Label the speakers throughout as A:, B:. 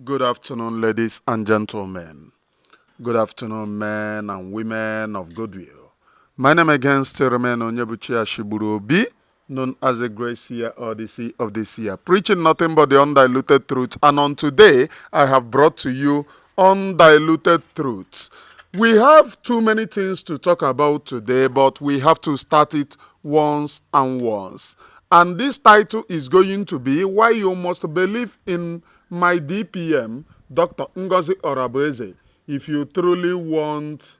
A: Good afternoon, ladies and gentlemen. Good afternoon, men and women of goodwill. My name again still remains Onyebuchi Ashiburobi, known as the Grace Seer or the Sea of the Seer, preaching nothing but the undiluted truth. And on today, I have brought to you undiluted truth. We have too many things to talk about today, but we have to start it once and once. And this title is going to be Why You Must Believe in My DPM, Dr. Ngọzi Oragbueze, if you truly want,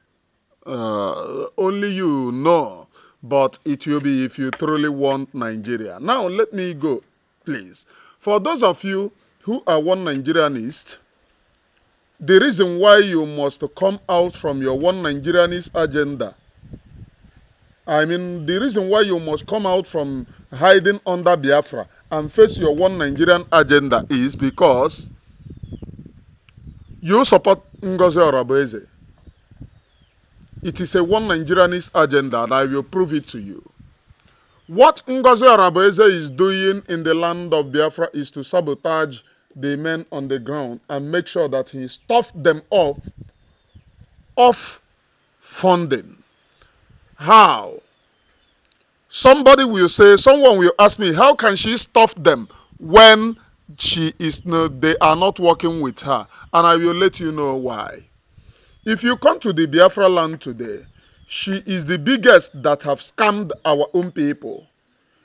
A: only you know, but it will be if you truly want Nigeria. Now, let me go, please. For those of you who are one Nigerianist, the reason why you must come out from your one Nigerianist agenda, the reason why you must come out from hiding under Biafra and face your one Nigerian agenda is because you support Ngọzi Oragbueze. It is a one Nigerianist agenda, and I will prove it to you. What Ngọzi Oragbueze is doing in the land of Biafra is to sabotage the men on the ground and make sure that he stuffs them off funding. How? Someone will ask me, how can she stuff them when they are not working with her? And I will let you know why. If you come to the Biafra land today, she is the biggest that have scammed our own people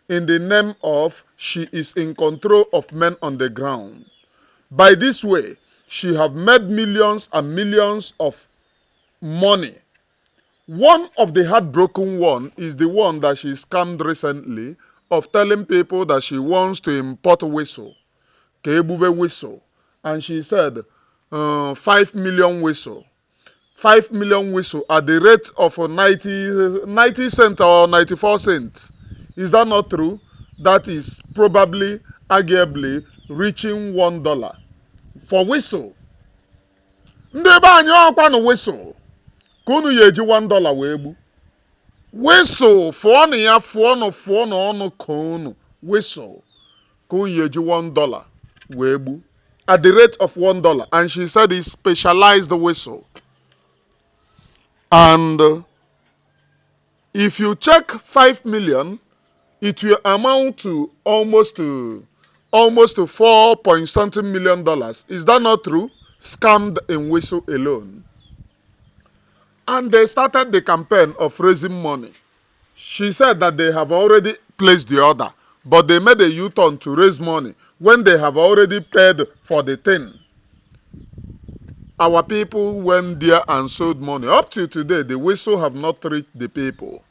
A: in the name of she is in control of men on the ground. By this way, she have made millions and millions of money. One of the heartbroken one is the one that she scammed recently of telling people that she wants to import whistle, Kebuve whistle, and she said 5 million whistle. 5 million whistle at the rate of 90 cents or 94 cents. Is that not true? That is probably, arguably, reaching $1 for whistle. Ndị be anyị ọkwa na whistle. Kunu yeji $1 wee gbu. Whistle, fụọnụ ya, fụọnụ ọnụ kunu. Whistle, kunu yeji $1 wee gbu. At the rate of $1. And she said it's specialized whistle. And if you check 5 million, it will amount to almost to $4 million. Is that not true? Scammed in whistle alone. And they started the campaign of raising money. She said that they have already placed the order, but they made a U-turn to raise money when they have already paid for the thing. Our people went there and sold money. Up to today, the whistle have not reached the people.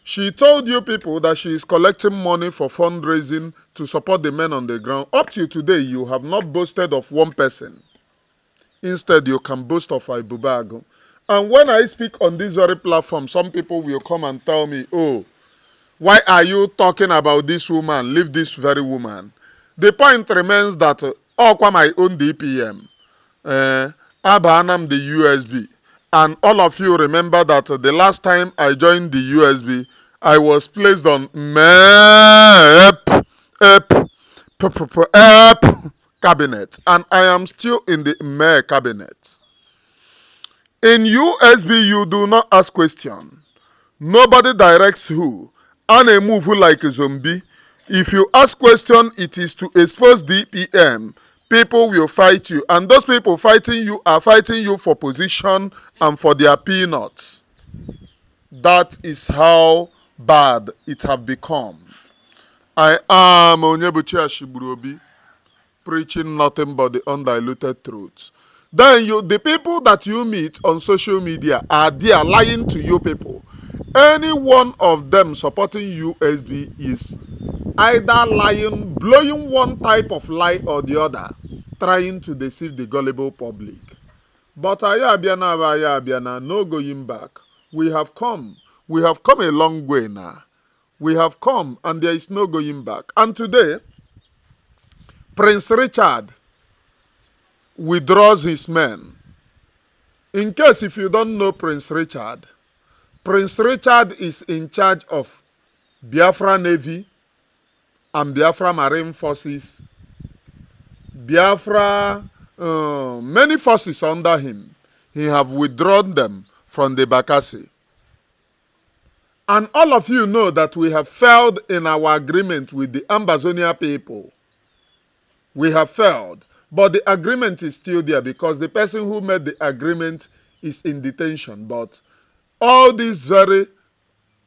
A: She told you people that she is collecting money for fundraising to support the men on the ground. Up to today, you have not boasted of one person. Instead, you can boast of Ibubago. And when I speak on this very platform, some people will come and tell me, oh, why are you talking about this woman? Leave this very woman. The point remains that my own DPM, Abanam the USB. And all of you remember that the last time I joined the USB, I was placed on cabinet, and I am still in the mayor cabinet. In USB, you do not ask questions. Nobody directs who. And a move like a zombie. If you ask questions, it is to expose DPM. People will fight you, and those people fighting you are fighting you for position and for their peanuts. That is how bad it have become. I am Onyebuchi Ashiburobi, preaching nothing but the undiluted truth. Then the people that you meet on social media are there lying to you people. Any one of them supporting USB is either lying, blowing one type of lie or the other, trying to deceive the gullible public. But Ayabiana, no going back. We have come a long way now. We have come, and there is no going back. And today, Prince Richard withdraws his men. In case if you don't know Prince Richard is in charge of Biafra Navy and Biafra Marine Forces, Biafra, many forces under him, he have withdrawn them from the Bakasi. And all of you know that we have failed in our agreement with the Ambazonia people. We have failed. But the agreement is still there because the person who made the agreement is in detention. But all this very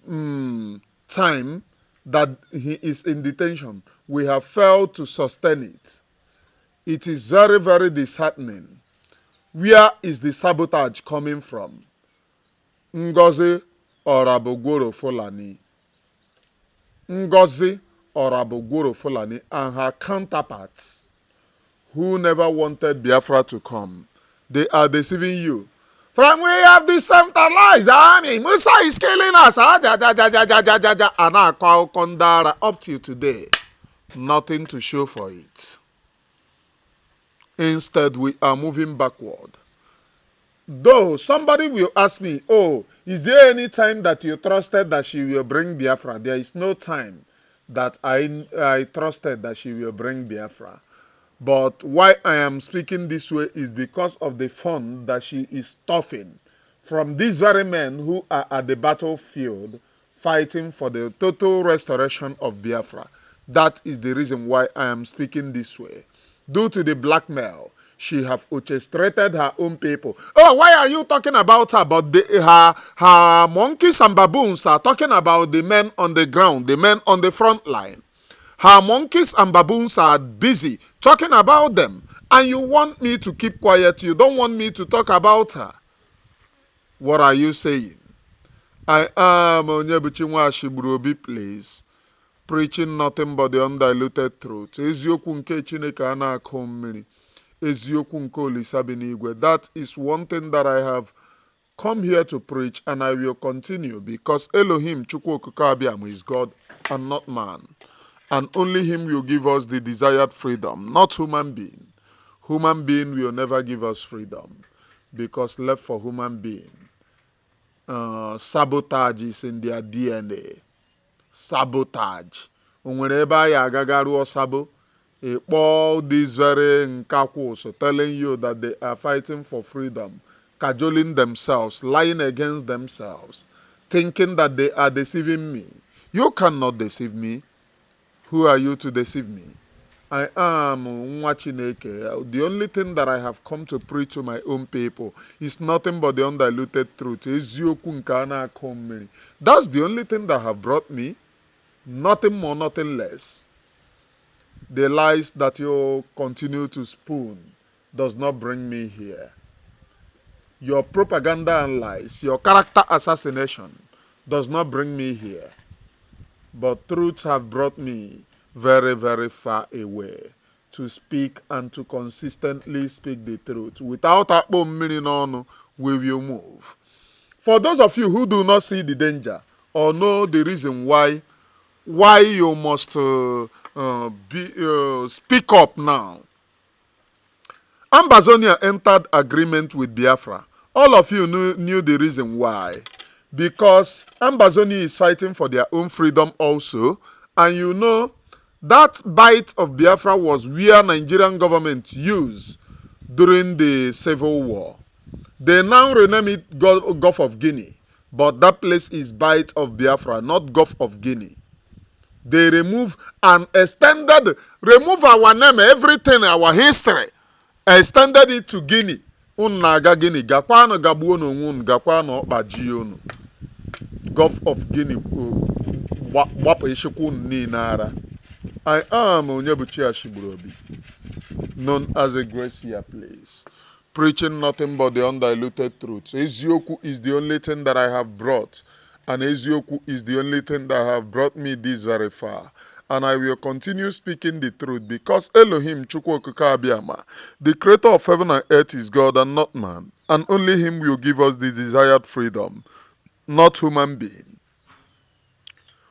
A: time that he is in detention, we have failed to sustain it. It is very, very disheartening. Where is the sabotage coming from? Ngọzi Oragbueze Fulani. Ngọzi Oragbueze Fulani and her counterparts who never wanted Biafra to come. They are deceiving you. From we have decentralized army. Musa is killing us. Up till today, nothing to show for it. Instead, we are moving backward. Though somebody will ask me, oh, is there any time that you trusted that she will bring Biafra? There is no time that I trusted that she will bring Biafra. But why I am speaking this way is because of the fund that she is stuffing from these very men who are at the battlefield fighting for the total restoration of Biafra. That is the reason why I am speaking this way. Due to the blackmail, she have orchestrated her own people. Oh, why are you talking about her? But her monkeys and baboons are talking about the men on the ground, the men on the front line. Her monkeys and baboons are busy talking about them. And you want me to keep quiet. You don't want me to talk about her. What are you saying? I am Onyebuchi Nwashiburu, please. Preaching nothing but the undiluted truth. Eziokwu nke Chineke a na-akụ mmiri. Eziokwu nke Olisa bi n'igwe. That is one thing that I have come here to preach, and I will continue, because Elohim Chukwu Okike Abiam is God and not man. And only him will give us the desired freedom, not human being. Human being will never give us freedom, because left for human being, sabotage is in their DNA. Sabotage. Onwere ebe anyị agagaruo sabo, all these very nkakwuso telling you that they are fighting for freedom, cajoling themselves, lying against themselves, thinking that they are deceiving me. You cannot deceive me. Who are you to deceive me? I am Nwa Chineke. The only thing that I have come to preach to my own people is nothing but the undiluted truth. Eziokwu nke a na-akụ mmiri. That's the only thing that have brought me. Nothing more, nothing less. The lies that you continue to spoon does not bring me here. Your propaganda and lies, your character assassination does not bring me here. But truths have brought me very, very far away to speak and to consistently speak the truth. Without akpo mmiri n'ọnụ, we will move. For those of you who do not see the danger or know the reason why you must speak up now. Ambazonia entered agreement with Biafra. All of you knew the reason why. Because Ambazonia is fighting for their own freedom also. And you know, that bite of Biafra was where Nigerian government used during the Civil War. They now rename it Gulf of Guinea. But that place is bite of Biafra, not Gulf of Guinea. They remove and remove our name, everything, our history, extended it to Guinea. Unnaga Guinea, Gakwano Gabuono Wun, Gakwano Bajiono. Gulf of Guinea, I am Onyebuchi Ashiburobi, known as a Gracia place, preaching nothing but the undiluted truth. Ezioku is the only thing that I have brought. And Ezioku is the only thing that have brought me this very far. And I will continue speaking the truth, because Elohim Chukwu Okike Abiama, the creator of heaven and earth, is God and not man. And only him will give us the desired freedom, not human being.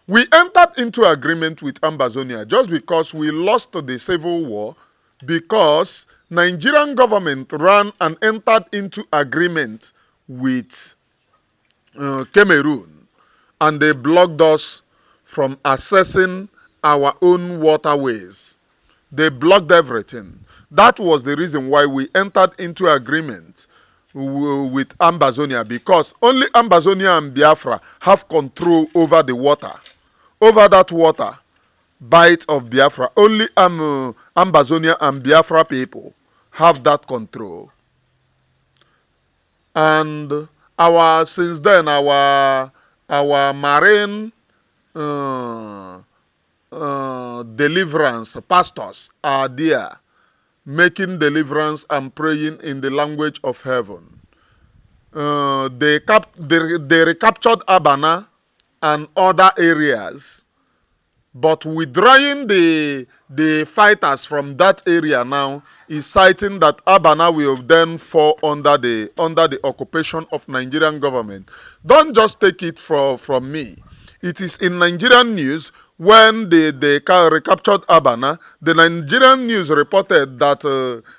A: We entered into agreement with Ambazonia just because we lost the civil war, because Nigerian government ran and entered into agreement with Cameroon. And they blocked us from accessing our own waterways. They blocked everything. That was the reason why we entered into agreement with Ambazonia, because only Ambazonia and Biafra have control over the water, over that water bite of Biafra. Only Ambazonia and Biafra people have that control. And since then our marine deliverance pastors are there, making deliverance and praying in the language of heaven. They recaptured Abana and other areas, but withdrawing the fighters from that area now is citing that Abana will then fall under the occupation of Nigerian government. Don't just take it from me. It is in Nigerian news. When they recaptured Abana, the Nigerian news reported that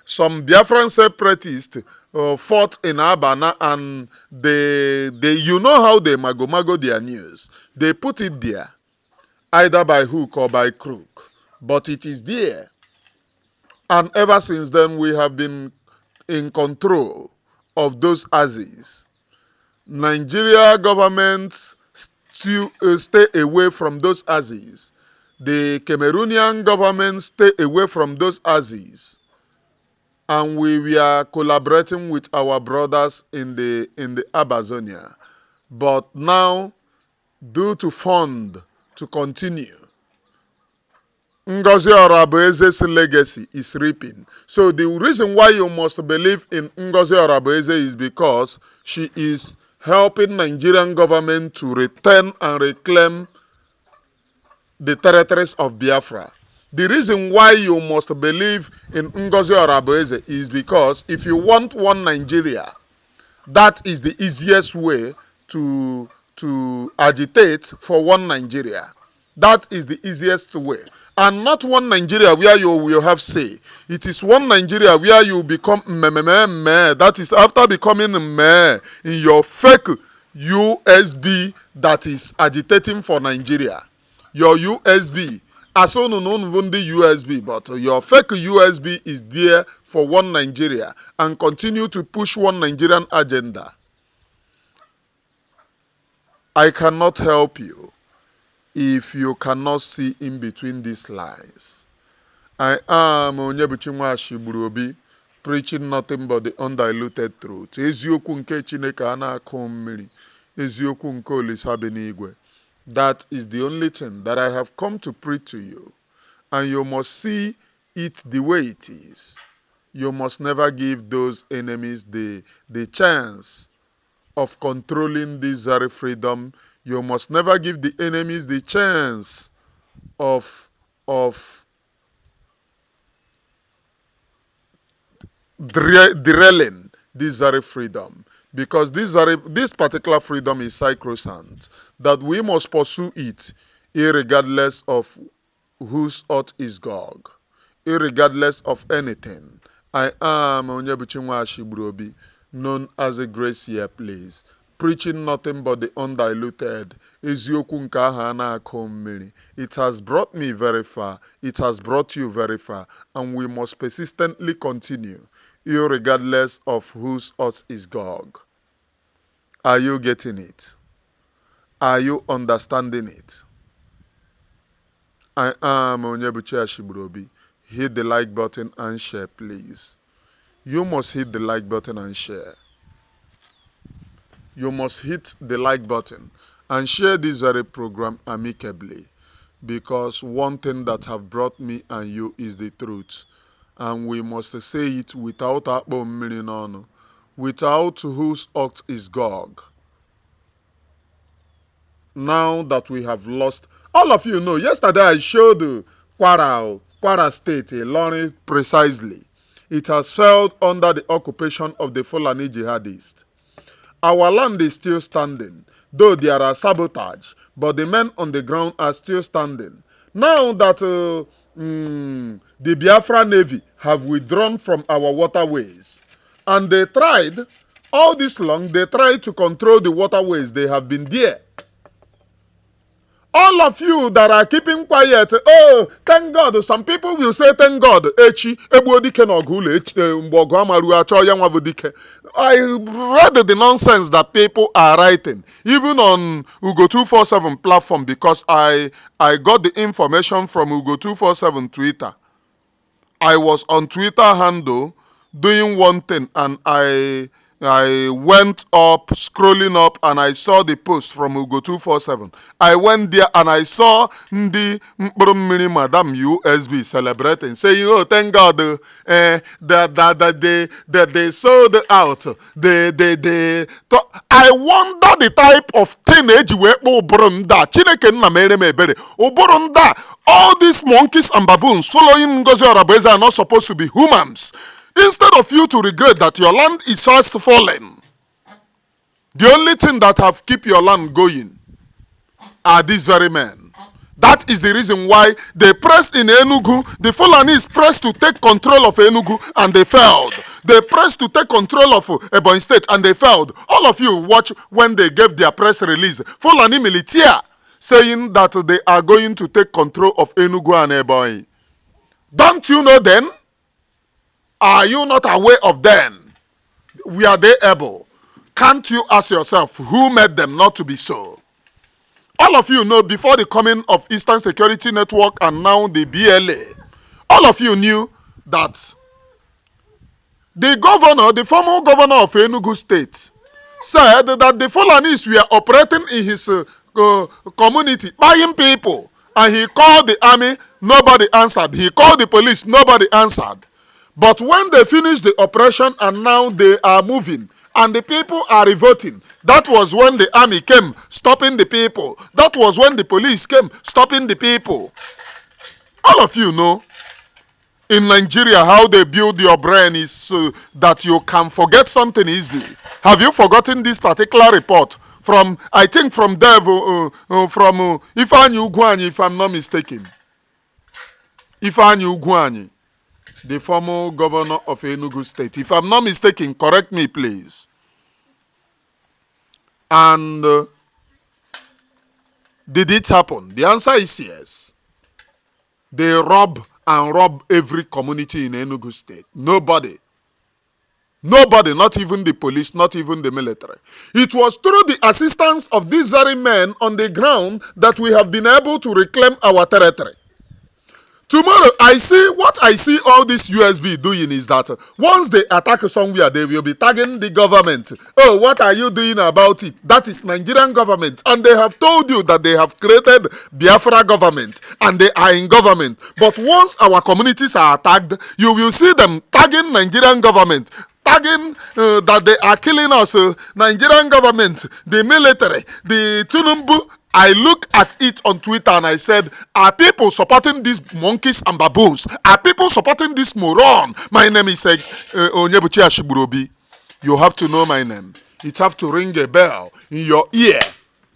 A: some Biafran separatists fought in Abana, and they you know how they mago their news. They put it there, either by hook or by crook, but it is there. And ever since then, we have been in control of those axes. Nigeria government to stay away from those axes. The Cameroonian government stay away from those axes. And we are collaborating with our brothers in the Amazonia. But now, due to fund to continue, Ngọzi Oragbueze's legacy is reaping. So the reason why you must believe in Ngọzi Oragbueze is because she is helping Nigerian government to return and reclaim the territories of Biafra. The reason why you must believe in Ngọzi Oragbueze is because if you want one Nigeria, that is the easiest way to agitate for one Nigeria. That is the easiest way. And not one Nigeria where you will have say. It is one Nigeria where you become meh. That is after becoming meh in your fake USB that is agitating for Nigeria. Your USB. As on the USB, but your fake USB is there for one Nigeria and continue to push one Nigerian agenda. I cannot help you if you cannot see in between these lines. I am Onyebuchi Nwashigburuobi, preaching nothing but the undiluted truth. Eziokwu nke Chineke a na-akụ mmiri, eziokwu nke Olisa bi n'igwe. That is the only thing that I have come to preach to you. And you must see it the way it is. You must never give those enemies the chance of controlling this very freedom. You must never give the enemies the chance of derailing this very freedom. Because this particular freedom is sacrosanct, that we must pursue it irregardless of whose earth is Gog, irregardless of anything. I am Onyebuchi Nwashigburuobi, known as a grace here, please, preaching nothing but the undiluted. Eziokwu nke aha na-akụ mmiri. It has brought me very far. It has brought you very far. And we must persistently continue, irregardless of whose earth is Gog. Are you getting it? Are you understanding it? I am Onyebuchi Nwashigburuobi. Hit the like button and share, please. You must hit the like button and share. You must hit the like button and share this very program amicably, because one thing that have brought me and you is the truth. And we must say it without akpo mmiri n'ọnụ, without whose earth is Gog. Now that we have lost, all of you know, yesterday I showed Kwara State, Ilorin precisely. It has fell under the occupation of the Fulani jihadists. Our land is still standing, though there are sabotage, but the men on the ground are still standing. Now that the Biafra Navy have withdrawn from our waterways, and they tried, all this long, they tried to control the waterways. They have been there. All of you that are keeping quiet, oh, thank God. Some people will say, thank God. I read the nonsense that people are writing, even on Ugo 247 platform, because I got the information from Ugo 247 Twitter. I was on Twitter handle doing one thing, and I went up, scrolling up, and I saw the post from Ugo 247. I went there and I saw the Madam USB celebrating, saying, "Oh, thank God that they sold out." I wonder the type of teenage all these monkeys and baboons following Ngọzi Oragbueze are not supposed to be humans. Instead of you to regret that your land is fast falling, the only thing that have keep your land going are these very men. That is the reason why they pressed in Enugu. The Fulanis pressed to take control of Enugu and they failed. They pressed to take control of Ebonyi State and they failed. All of you watch when they gave their press release. Fulani militia saying that they are going to take control of Enugu and Ebonyi. Don't you know them? Are you not aware of them? Were they able? Can't you ask yourself who made them not to be so? All of you know before the coming of Eastern Security Network and now the BLA, all of you knew that the governor, the former governor of Enugu State, said that the Fulanis were operating in his community, buying people, and he called the army, nobody answered. He called the police, nobody answered. But when they finished the operation and now they are moving and the people are revolting, that was when the army came stopping the people. That was when the police came stopping the people. All of you know in Nigeria how they build your brain is so that you can forget something easily. Have you forgotten this particular report from, I think from Ifeanyi Ugwuanyi, if I'm not mistaken? Ifeanyi Ugwuanyi, the former governor of Enugu State. If I'm not mistaken, correct me, please. And did it happen? The answer is yes. They rob every community in Enugu State. Nobody, not even the police, not even the military. It was through the assistance of these very men on the ground that we have been able to reclaim our territory. Tomorrow, what I see all this USB doing is that once they attack somewhere, they will be tagging the government. Oh, what are you doing about it? That is Nigerian government. And they have told you that they have created Biafra government and they are in government. But once our communities are attacked, you will see them tagging Nigerian government, tagging that they are killing us, Nigerian government, the military, the Tunumbu. I look at it on Twitter and I said, are people supporting these monkeys and baboons? Are people supporting this moron? My name is Onyebuchi Ashiburobi. You have to know my name. It have to ring a bell in your ear.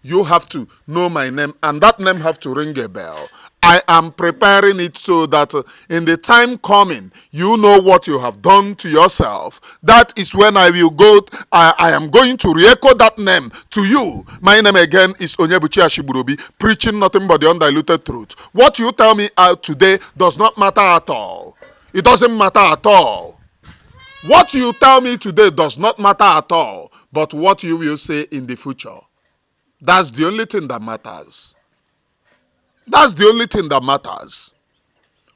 A: You have to know my name, and that name have to ring a bell. I am preparing it so that in the time coming, you know what you have done to yourself. That is when I will go. I am going to re-echo that name to you. My name again is Onyebuchi Ashiburobi, preaching nothing but the undiluted truth. What you tell me today does not matter at all. It doesn't matter at all. What you tell me today does not matter at all. But what you will say in the future, that's the only thing that matters. That's the only thing that matters.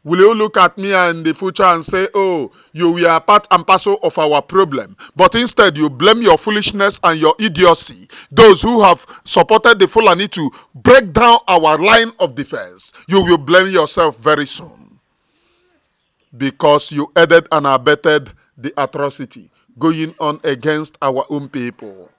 A: Will you look at me in the future and say, oh, you were part and parcel of our problem? But instead, you blame your foolishness and your idiocy. Those who have supported the Fulani to break down our line of defense, you will blame yourself very soon. Because you aided and abetted the atrocity going on against our own people.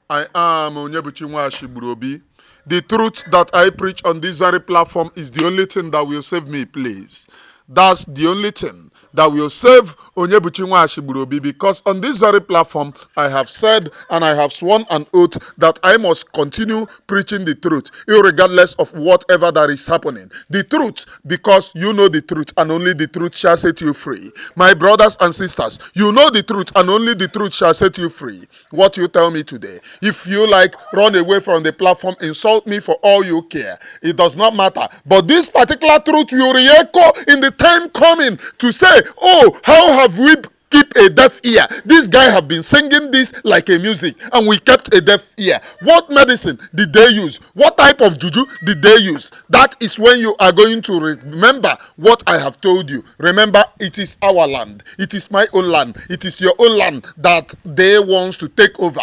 A: I am Onyebuchi Ashiburobi. The truth that I preach on this very platform is the only thing that will save me, please. That's the only thing that will save Onyebuchi Nwashigburuobi, because on this very platform I have said and I have sworn an oath that I must continue preaching the truth, irregardless of whatever that is happening. The truth, because you know the truth and only the truth shall set you free. My brothers and sisters, you know the truth and only the truth shall set you free. What you tell me today, if you like, run away from the platform, insult me for all you care, it does not matter. But this particular truth will re-echo in the time coming to say, oh, how have we keep a deaf ear? This guy have been singing this like a music and we kept a deaf ear. What medicine did they use? What type of juju did they use? That is when you are going to remember what I have told you. Remember, it is our land. It is my own land. It is your own land that they want to take over.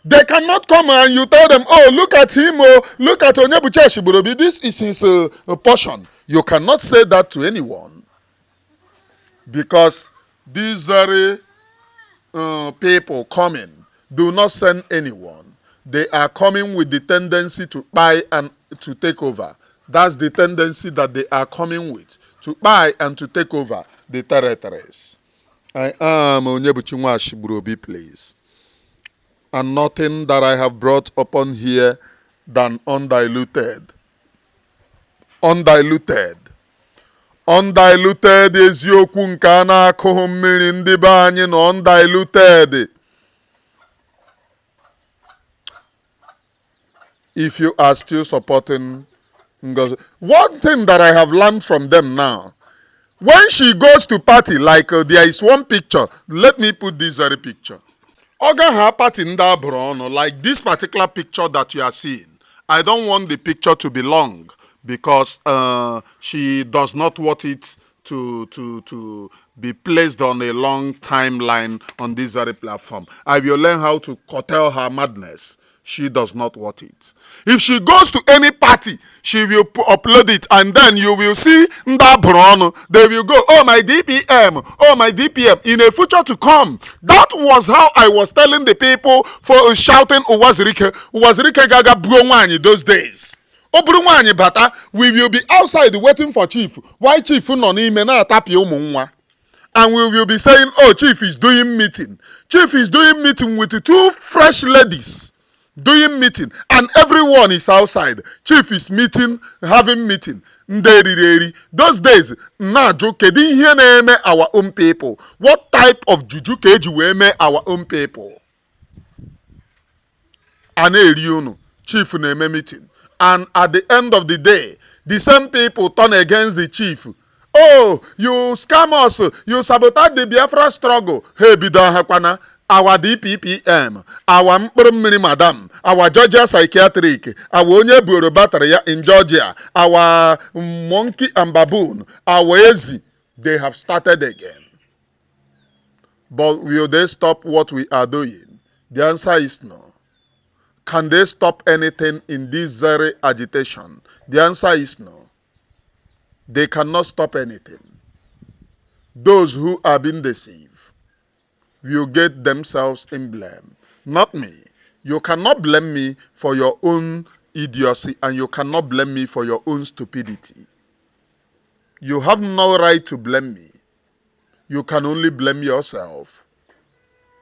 A: They cannot come and you tell them, oh, look at him, oh, look at Onyebuchi Nwashigburuobi, this is his portion. You cannot say that to anyone, because these very people coming do not send anyone. They are coming with the tendency to buy and to take over. That's the tendency that they are coming with, to buy and to take over the territories. I am Onyebuchi Nwashigburuobi, please. And nothing that I have brought upon here than undiluted. Undiluted eziokwu nke a na-akụghị mmiri ndị be anyị na undiluted. If you are still supporting Ngọzi, one thing that I have learned from them now, when she goes to party, like there is one picture, let me put this very picture. Oga ha party nda brono, like this particular picture that you are seeing. I don't want the picture to be long, because she does not want it to be placed on a long timeline on this very platform. I will learn how to curtail her madness. She does not want it. If she goes to any party, she will upload it, and then you will see Nda Brono. They will go, oh my DPM, oh my DPM, in a future to come. That was how I was telling the people for shouting Uwazirike Gaga Bruwanyi those days. Obruwanyi Bata, we will be outside waiting for Chief. Why Chief no n'ime na atapi ụmụ nwa? And we will be saying, oh, Chief is doing meeting. Chief is doing meeting with two fresh ladies. Doing meeting, and everyone is outside. Chief is meeting, having meeting. Those days, kedu ihe na-eme our own people? What type of juju keji we eme our own people? Chief na-eme meeting, and at the end of the day, the same people turn against the chief. Oh, you scam us, you sabotage the Biafra struggle. Hey, bidahakwana. Our DPPM, our Mkpụrụmmiri Madam, our Georgia Psychiatric, our Onye Bureau Battery in Georgia, our Monkey and Baboon, our Ezi, they have started again. But will they stop what we are doing? The answer is no. Can they stop anything in this very agitation? The answer is no. They cannot stop anything. Those who are being deceived will get themselves in blame, not me. You cannot blame me for your own idiocy, and you cannot blame me for your own stupidity. You have no right to blame me. You can only blame yourself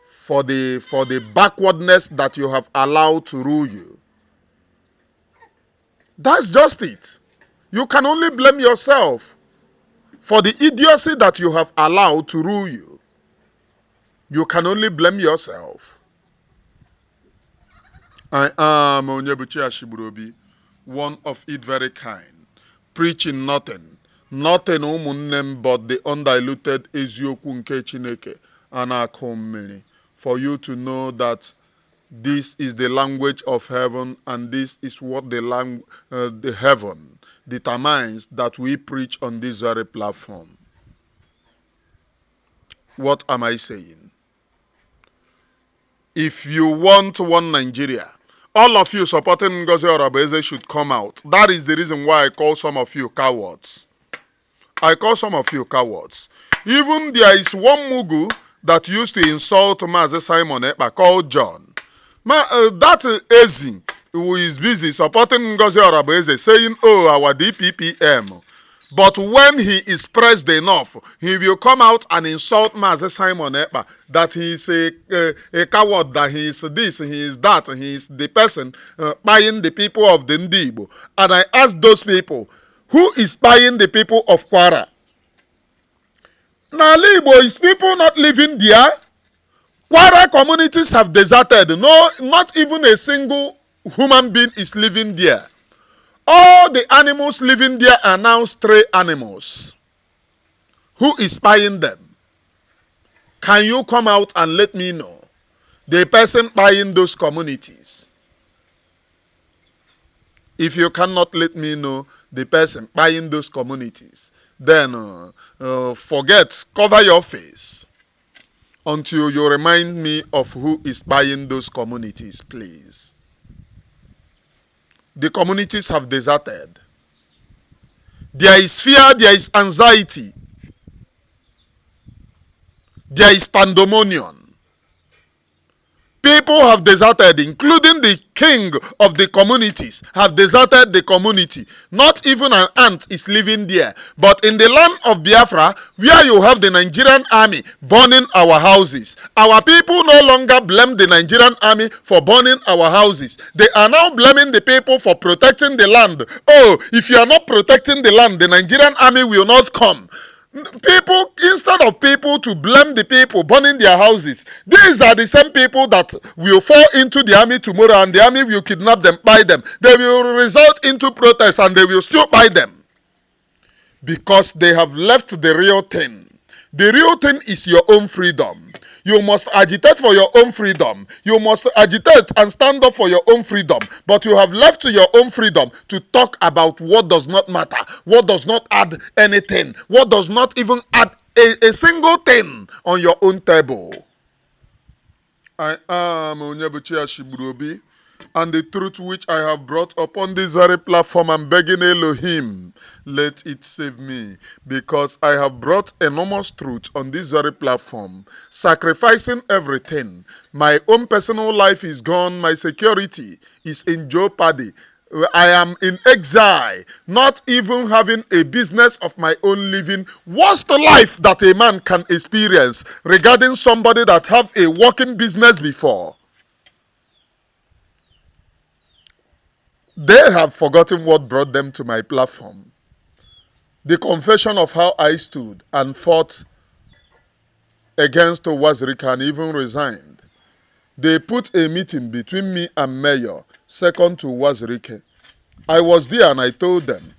A: for the backwardness that you have allowed to rule you. That's just it. You can only blame yourself for the idiocy that you have allowed to rule you. You can only blame yourself. I am Onyebuchi Nwashigburuobi, one of it very kind, preaching nothing ụmụnne but the undiluted eziokwu nke Chineke ana-akụ mmiri, for you to know that this is the language of heaven, and this is what the heaven determines that we preach on this very platform. What am I saying? If you want one Nigeria, all of you supporting Ngọzi Oragbueze should come out. That is the reason why I call some of you cowards. I call some of you cowards. Even there is one Mugu that used to insult Mazi Simon Ekpa called John. That Ezi, who is busy supporting Ngọzi Oragbueze, saying, oh, our DPPM. But when he is pressed enough, he will come out and insult Mazi Simon Ekpa that he is a coward, that he is this, he is that, he is the person buying the people of the Ndibo. And I ask those people, who is buying the people of Kwara? Now, Igbo, is people not living there? Kwara communities have deserted. No, not even a single human being is living there. All the animals living there are now stray animals. Who is buying them? Can you come out and let me know the person buying those communities? If you cannot let me know the person buying those communities, then forget, cover your face until you remind me of who is buying those communities, please. The communities have deserted. There is fear, there is anxiety, there is pandemonium. People have deserted, including the king of the communities, have deserted the community. Not even an ant is living there. But in the land of Biafra, where you have the Nigerian army burning our houses, our people no longer blame the Nigerian army for burning our houses. They are now blaming the people for protecting the land. Oh, if you are not protecting the land, the Nigerian army will not come. People, instead of people to blame the people burning their houses, these are the same people that will fall into the army tomorrow, and the army will kidnap them, buy them. They will result into protests, and they will still buy them. Because they have left the real thing. The real thing is your own freedom. You must agitate for your own freedom. You must agitate and stand up for your own freedom. But you have left to your own freedom to talk about what does not matter, what does not add anything, what does not even add a single thing on your own table. I am Onyebuchi Ashigburobi, and the truth which I have brought upon this very platform, I'm begging Elohim, let it save me, because I have brought enormous truth on this very platform, sacrificing everything. My own personal life is gone, my security is in jeopardy. I am in exile, not even having a business of my own living. What's the life that a man can experience regarding somebody that have a working business before? They have forgotten what brought them to my platform. The confession of how I stood and fought against Wazirika and even resigned. They put a meeting between me and Mayor, second to Wazirike. I was there and I told them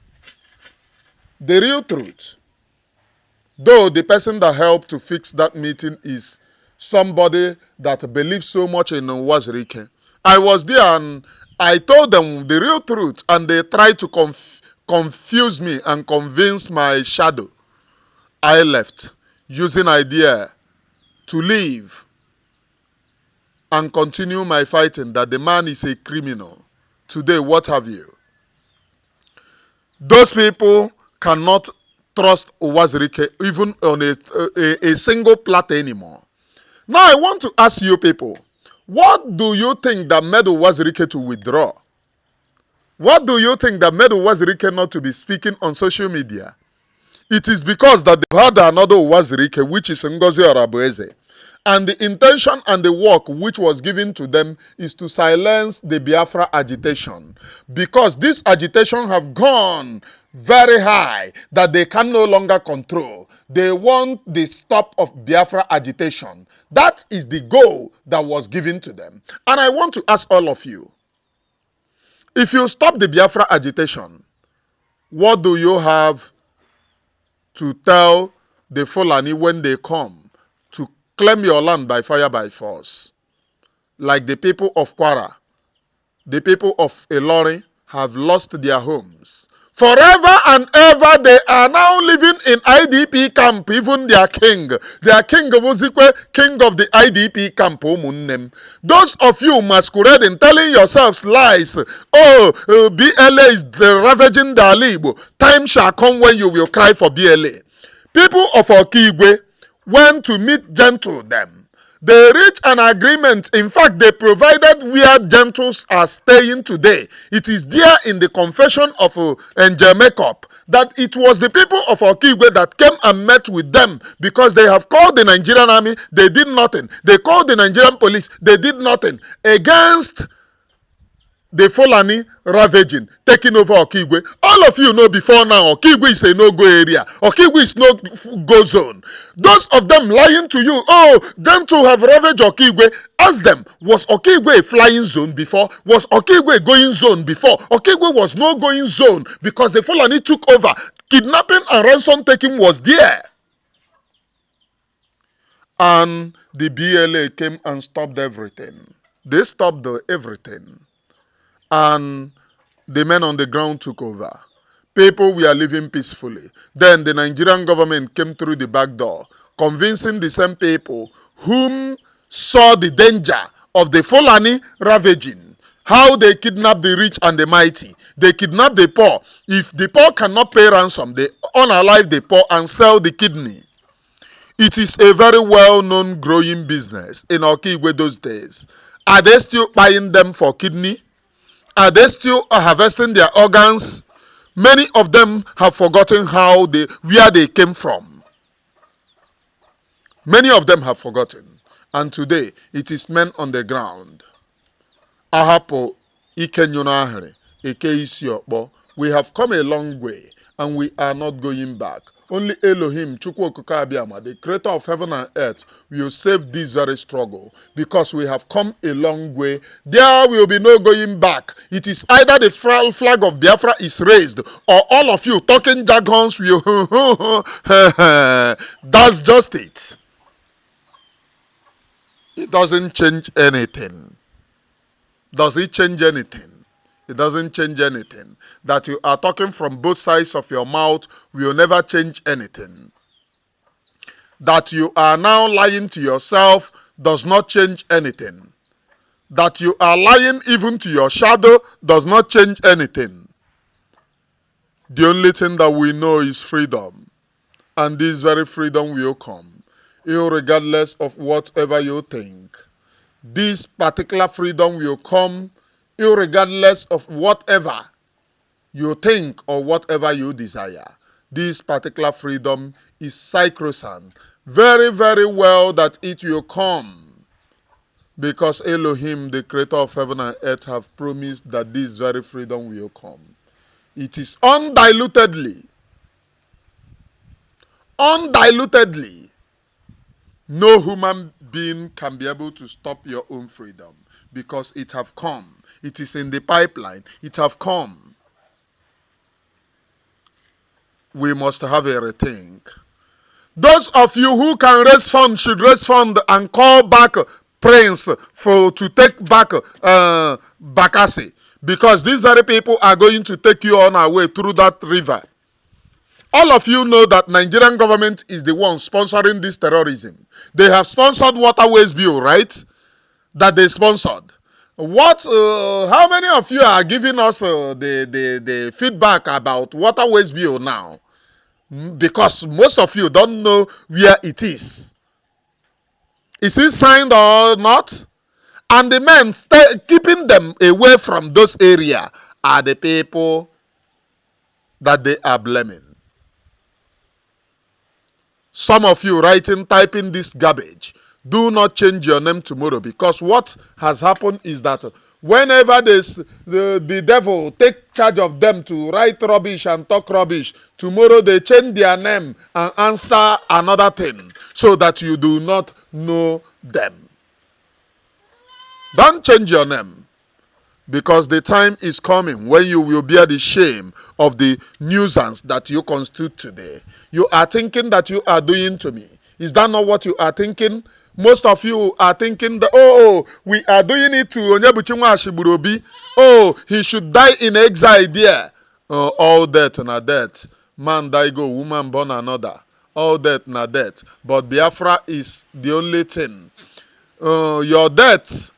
A: the real truth. Though the person that helped to fix that meeting is somebody that believes so much in Wazirike. I was there and I told them the real truth, and they tried to confuse me and convince my shadow. I left, using idea to leave and continue my fighting that the man is a criminal. Today, what have you? Those people cannot trust Wazirike even on a single plot anymore. Now, I want to ask you people, what do you think that made Wazirike to withdraw? What do you think that made Wazirike not to be speaking on social media? It is because that they had another Wazirike, which is Ngọzi Oragbueze. And the intention and the work which was given to them is to silence the Biafra agitation. Because this agitation have gone very high that they can no longer control. They want the stop of Biafra agitation. That is the goal that was given to them. And I want to ask all of you, if you stop the Biafra agitation, what do you have to tell the Fulani when they come to claim your land by fire by force? Like the people of Kwara, the people of Ilori have lost their homes. Forever and ever, they are now living in IDP camp, even their king. Their king, Wuzikwe, king of the IDP camp, Omunnem. Those of you masquerading, telling yourselves lies. Oh, BLA is the ravaging the Alibo. Time shall come when you will cry for BLA. People of Okigwe went to meet gentle them. They reached an agreement. In fact, they provided where gentles are staying today. It is there in the confession of Angel Makeup that it was the people of Okigwe that came and met with them because they have called the Nigerian army, they did nothing. They called the Nigerian police, they did nothing against the Fulani ravaging, taking over Okigwe. All of you know before now, Okigwe is a no-go area. Okigwe is no-go zone. Those of them lying to you, oh, them to have ravaged Okigwe, ask them, was Okigwe a flying zone before? Was Okigwe a going zone before? Okigwe was no going zone because the Fulani took over. Kidnapping and ransom taking was there. And the BLA came and stopped everything. They stopped everything. And the men on the ground took over. People were living peacefully. Then the Nigerian government came through the back door, convincing the same people whom saw the danger of the Fulani ravaging, how they kidnap the rich and the mighty. They kidnap the poor. If the poor cannot pay ransom, they unalive the poor and sell the kidney. It is a very well-known growing business in Okigwe those days. Are they still buying them for kidney? Are they still harvesting their organs? Many of them have forgotten where they came from. Many of them have forgotten. And today, it is men on the ground. Ahapo ikenyonahre, eke isi okpo. We have come a long way, and we are not going back. Only Elohim, Chukwu Okike Abiama, the creator of heaven and earth, will save this very struggle because we have come a long way. There will be no going back. It is either the flag of Biafra is raised or all of you talking jargons will. That's just it. It doesn't change anything. Does it change anything? It doesn't change anything. That you are talking from both sides of your mouth will never change anything. That you are now lying to yourself does not change anything. That you are lying even to your shadow does not change anything. The only thing that we know is freedom. And this very freedom will come, irregardless of whatever you think. This particular freedom will come irregardless of whatever you think or whatever you desire. This particular freedom is sacrosanct. Very, very well that it will come. Because Elohim, the creator of heaven and earth, have promised that this very freedom will come. It is undilutedly. Undiluted. No human being can be able to stop your own freedom because it have come. It is in the pipeline. It have come. We must have a rethink. Those of you who can raise funds should raise funds and call back Prince to take back Bakasi, because these very people are going to take you on our way through that river. All of you know that Nigerian government is the one sponsoring this terrorism. They have sponsored Waterways Bill, right? That they sponsored. How many of you are giving us the feedback about Waterways Bill now? Because most of you don't know where it is. Is it signed or not? And the men keeping them away from those areas are the people that they are blaming. Some of you typing this garbage, do not change your name tomorrow, because what has happened is that whenever the devil take charge of them to write rubbish and talk rubbish, tomorrow they change their name and answer another thing so that you do not know them. Don't change your name, because the time is coming when you will bear the shame of the nuisance that you constitute today. You are thinking that you are doing to me. Is that not what you are thinking? Most of you are thinking that, we are doing it to Onyebuchinwa Ashiburobi. Oh, he should die in exile there. All death na death. Man die go, woman born another. All death na death. But Biafra is the only thing. Your death,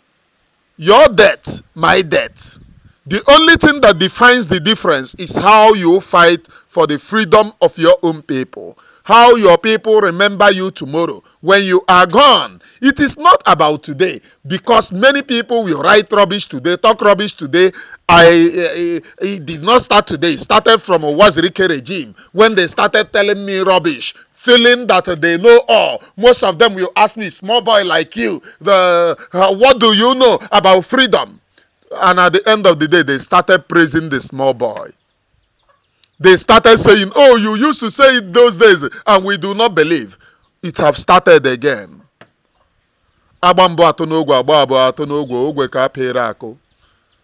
A: my death. The only thing that defines the difference is how you fight for the freedom of your own people. how your people remember you tomorrow when you are gone. It is not about today, because many people will write rubbish today, talk rubbish today. It did not start today. It started from a Wazirike regime when they started telling me rubbish, feeling that they know all. Most of them will ask me, small boy like you, what do you know about freedom? And at the end of the day, they started praising the small boy. They started saying, oh, you used to say it those days, and we do not believe. It have started again.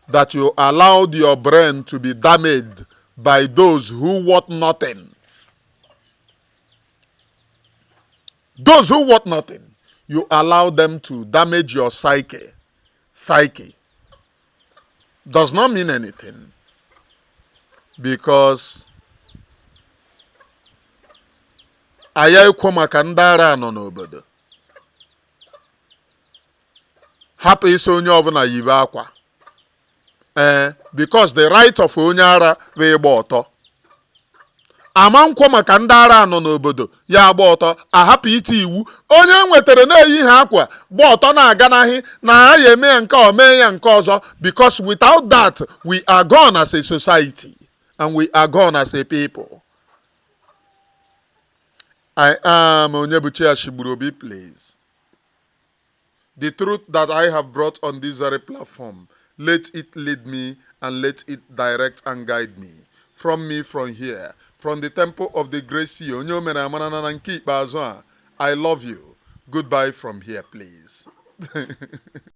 A: That you allowed your brain to be damaged by those who want nothing. Those who want nothing, you allow them to damage your psyche. Psyche does not mean anything, because aya ekwo maka ndị ara nọ n'obodo. Hapụ isi onye ọbụla yibe akwa. Because the right of onye ara bụ ịgba ọtọ. Ama nkwo maka ndị ara nọ n'obodo ya agba ọtọ, ahapụ iti iwu onye nwetara na-eyi ha akwa gba ọtọ na-aga n'ahị na ya eme ya nke o mee ya nke ọzọ, because without that we are gone as a society and we are gone as a people. I am Onyebuchi Ashigburobi, please. The truth that I have brought on this very platform, let it lead me and let it direct and guide me. From me, from here, from the temple of the great sea, I love you. Goodbye from here, please.